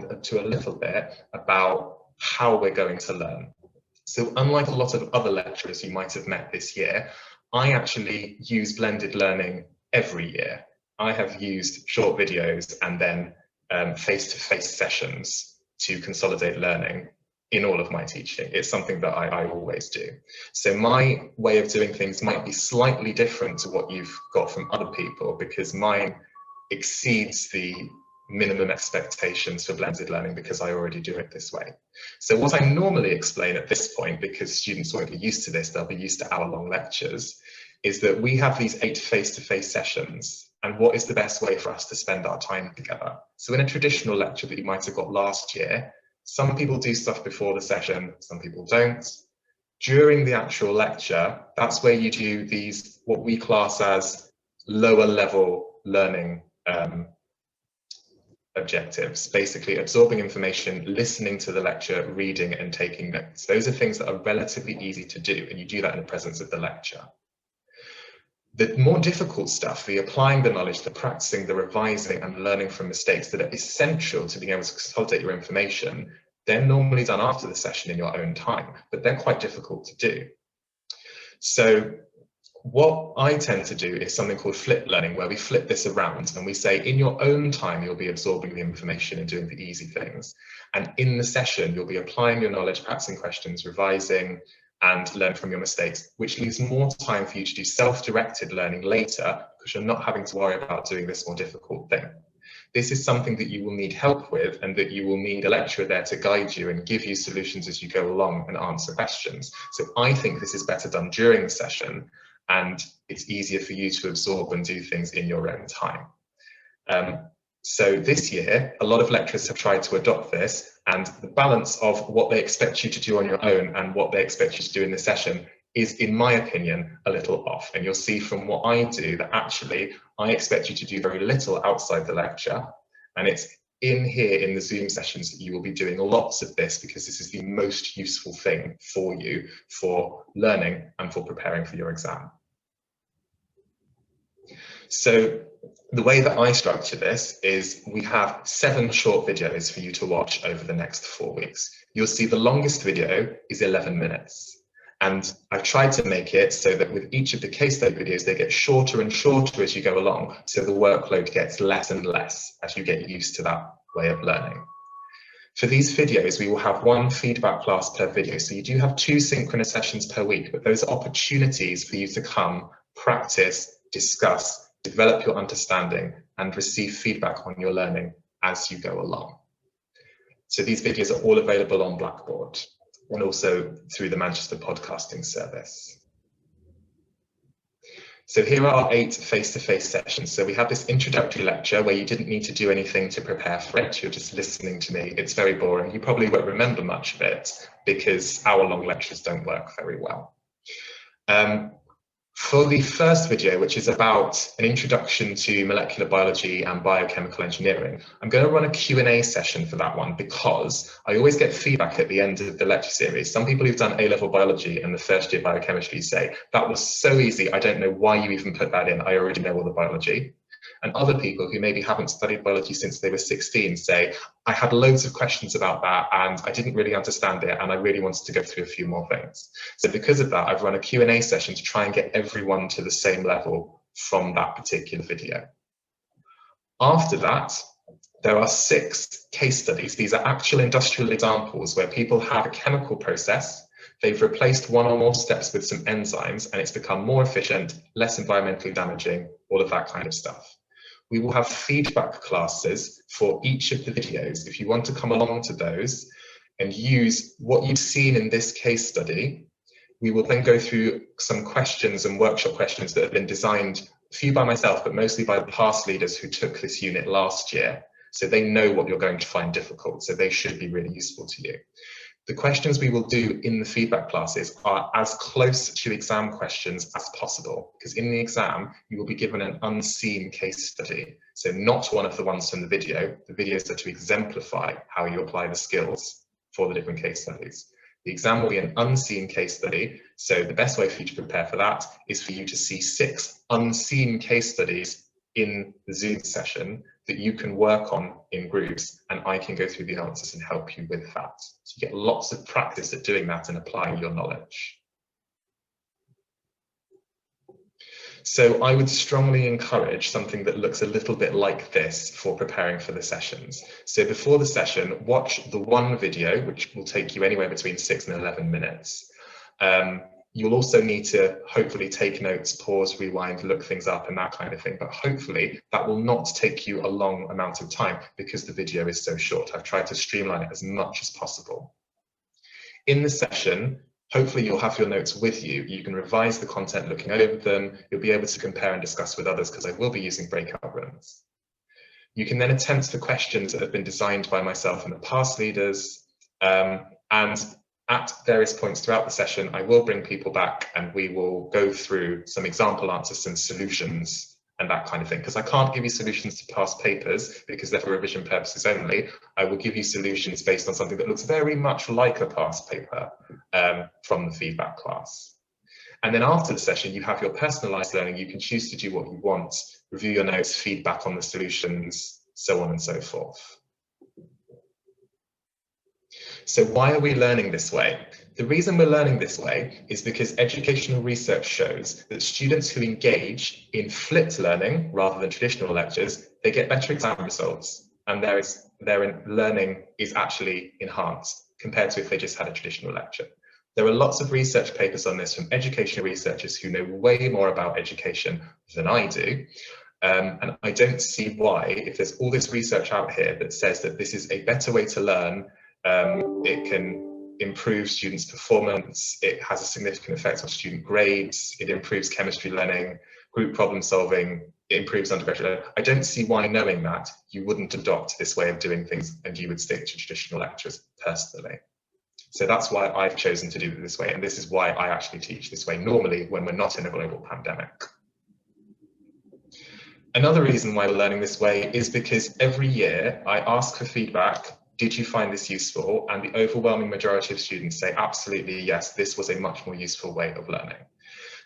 down to a little bit about how we're going to learn. So unlike a lot of other lecturers you might have met this year, I actually use blended learning every year. I have used short videos and then face-to-face sessions to consolidate learning in all of my teaching. It's something that I always do. So my way of doing things might be slightly different to what you've got from other people, because mine exceeds the minimum expectations for blended learning because I already do it this way. So what I normally explain at this point, because students won't be used to this, they'll be used to hour-long lectures, is that we have these 8 face-to-face sessions, and what is the best way for us to spend our time together. So in a traditional lecture that you might have got last year, some people do stuff before the session, some people don't. During the actual lecture, that's where you do these, what we class as lower level learning objectives, basically absorbing information, listening to the lecture, reading and taking notes. Those are things that are relatively easy to do, and you do that in the presence of the lecture. The more difficult stuff, the applying the knowledge, the practicing, the revising and learning from mistakes that are essential to being able to consolidate your information, they're normally done after the session in your own time, but they're quite difficult to do. So what I tend to do is something called flipped learning, where we flip this around and we say in your own time you'll be absorbing the information and doing the easy things, and in the session you'll be applying your knowledge, practicing questions, revising and learn from your mistakes, which leaves more time for you to do self-directed learning later, because you're not having to worry about doing this more difficult thing. This is something that you will need help with, and that you will need a lecturer there to guide you and give you solutions as you go along and answer questions. So I think this is better done during the session, and it's easier for you to absorb and do things in your own time. So this year, a lot of lecturers have tried to adopt this, and the balance of what they expect you to do on your own and what they expect you to do in the session is, in my opinion, a little off. And you'll see from what I do that actually I expect you to do very little outside the lecture, and it's in here in the Zoom sessions that you will be doing lots of this, because this is the most useful thing for you for learning and for preparing for your exam. So the way that I structure this is we have 7 short videos for you to watch over the next 4 weeks. You'll see the longest video is 11 minutes. And I've tried to make it so that with each of the case study videos, they get shorter and shorter as you go along. So the workload gets less and less as you get used to that way of learning. For these videos, we will have 1 feedback class per video. So you do have 2 synchronous sessions per week, but those are opportunities for you to come, practice, discuss, develop your understanding and receive feedback on your learning as you go along. So these videos are all available on Blackboard and also through the Manchester podcasting service. So here are our 8 face-to-face sessions. So we have this introductory lecture where you didn't need to do anything to prepare for it. You're just listening to me. It's very boring. You probably won't remember much of it because hour-long lectures don't work very well. For the first video, which is about an introduction to molecular biology and biochemical engineering, I'm going to run a Q&A session for that one because I always get feedback at the end of the lecture series. Some people who've done A-level biology and the first year biochemistry say, that was so easy, I don't know why you even put that in, I already know all the biology. And other people who maybe haven't studied biology since they were 16 say, I had loads of questions about that and I didn't really understand it and I really wanted to go through a few more things. So because of that, I've run a Q&A session to try and get everyone to the same level from that particular video. After that, there are 6 case studies. These are actual industrial examples where people have a chemical process, they've replaced 1 or more steps with some enzymes and it's become more efficient, less environmentally damaging, all of that kind of stuff. We will have feedback classes for each of the videos. If you want to come along to those and use what you've seen in this case study, we will then go through some questions and workshop questions that have been designed, a few by myself, but mostly by the past leaders who took this unit last year. So they know what you're going to find difficult, so they should be really useful to you. The questions we will do in the feedback classes are as close to exam questions as possible, because in the exam, you will be given an unseen case study. So not one of the ones from the video. The videos are to exemplify how you apply the skills for the different case studies. The exam will be an unseen case study. So the best way for you to prepare for that is for you to see 6 unseen case studies in the Zoom session that you can work on in groups, and I can go through the answers and help you with that. So you get lots of practice at doing that and applying your knowledge. So I would strongly encourage something that looks a little bit like this for preparing for the sessions. So before the session, watch the one video, which will take you anywhere between 6 and 11 minutes. You'll also need to hopefully take notes, pause, rewind, look things up and that kind of thing. But hopefully that will not take you a long amount of time because the video is so short. I've tried to streamline it as much as possible. In the session, hopefully you'll have your notes with you. You can revise the content looking over them. You'll be able to compare and discuss with others because I will be using breakout rooms. You can then attempt the questions that have been designed by myself and the past leaders. And at various points throughout the session, I will bring people back and we will go through some example answers, some solutions and that kind of thing. Because I can't give you solutions to past papers because they're for revision purposes only. I will give you solutions based on something that looks very much like a past paper from the feedback class. And then after the session, you have your personalized learning. You can choose to do what you want, review your notes, feedback on the solutions, so on and so forth. So why are we learning this way? The reason we're learning this way is because educational research shows that students who engage in flipped learning rather than traditional lectures, they get better exam results and their learning is actually enhanced compared to if they just had a traditional lecture. There are lots of research papers on this from educational researchers who know way more about education than I do. And I don't see why, if there's all this research out here that says that this is a better way to learn, it can improve students' performance, it has a significant effect on student grades, it improves chemistry learning, group problem solving, it improves undergraduate learning. I don't see why, knowing that, you wouldn't adopt this way of doing things and you would stick to traditional lectures personally. So that's why I've chosen to do it this way, and this is why I actually teach this way normally when we're not in a global pandemic. Another reason why we're learning this way is because every year I ask for feedback. Did you find this useful? And the overwhelming majority of students say absolutely yes, this was a much more useful way of learning.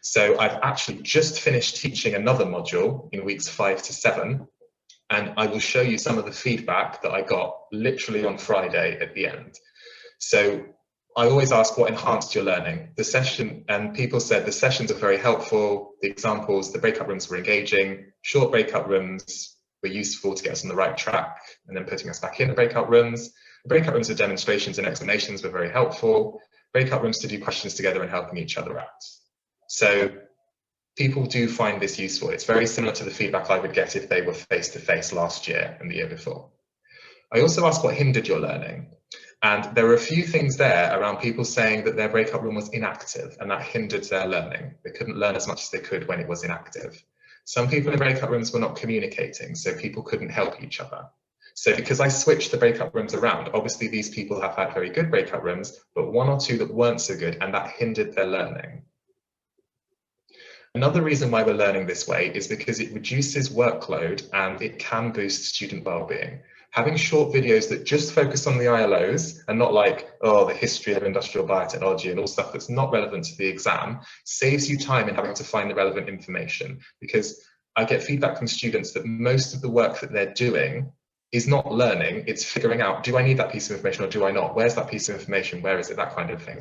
So I've actually just finished teaching another module in weeks 5 to 7, and I will show you some of the feedback that I got literally on Friday at the end. So I always ask what enhanced your learning. The session, and people said the sessions are very helpful, the examples, the breakout rooms were engaging, short breakout rooms were useful to get us on the right track and then putting us back in the breakout rooms. The breakout rooms with demonstrations and explanations were very helpful. Breakout rooms to do questions together and helping each other out. So people do find this useful. It's very similar to the feedback I would get if they were face-to-face last year and the year before. I also asked what hindered your learning. And there were a few things there around people saying that their breakout room was inactive and that hindered their learning. They couldn't learn as much as they could when it was inactive. Some people in breakout rooms were not communicating, so people couldn't help each other. So because I switched the breakout rooms around, obviously these people have had very good breakout rooms, but one or two that weren't so good, and that hindered their learning. Another reason why we're learning this way is because it reduces workload and it can boost student well-being. Having short videos that just focus on the ILOs and not like, oh, the history of industrial biotechnology and all stuff that's not relevant to the exam saves you time in having to find the relevant information, because I get feedback from students that most of the work that they're doing is not learning, it's figuring out, do I need that piece of information or do I not? Where's that piece of information? Where is it? That kind of thing.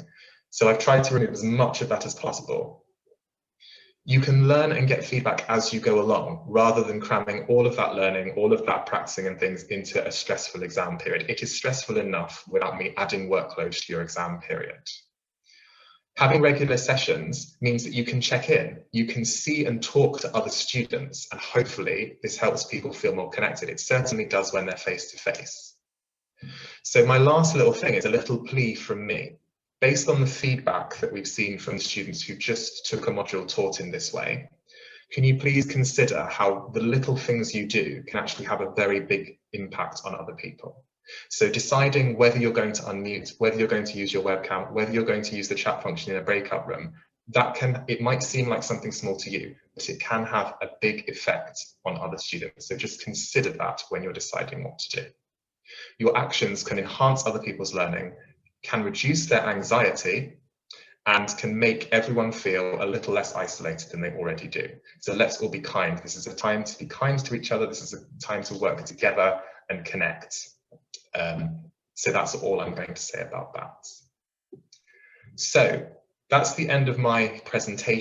So I've tried to remove as much of that as possible. You can learn and get feedback as you go along, rather than cramming all of that learning, all of that practicing and things into a stressful exam period. It is stressful enough without me adding workload to your exam period. Having regular sessions means that you can check in, you can see and talk to other students, and hopefully this helps people feel more connected. It certainly does when they're face to face. So my last little thing is a little plea from me. Based on the feedback that we've seen from students who just took a module taught in this way, can you please consider how the little things you do can actually have a very big impact on other people? So deciding whether you're going to unmute, whether you're going to use your webcam, whether you're going to use the chat function in a breakout room, it might seem like something small to you, but it can have a big effect on other students. So just consider that when you're deciding what to do. Your actions can enhance other people's learning, can reduce their anxiety, and can make everyone feel a little less isolated than they already do. So let's all be kind. This is a time to be kind to each other. This is a time to work together and connect. So that's all I'm going to say about that. So that's the end of my presentation.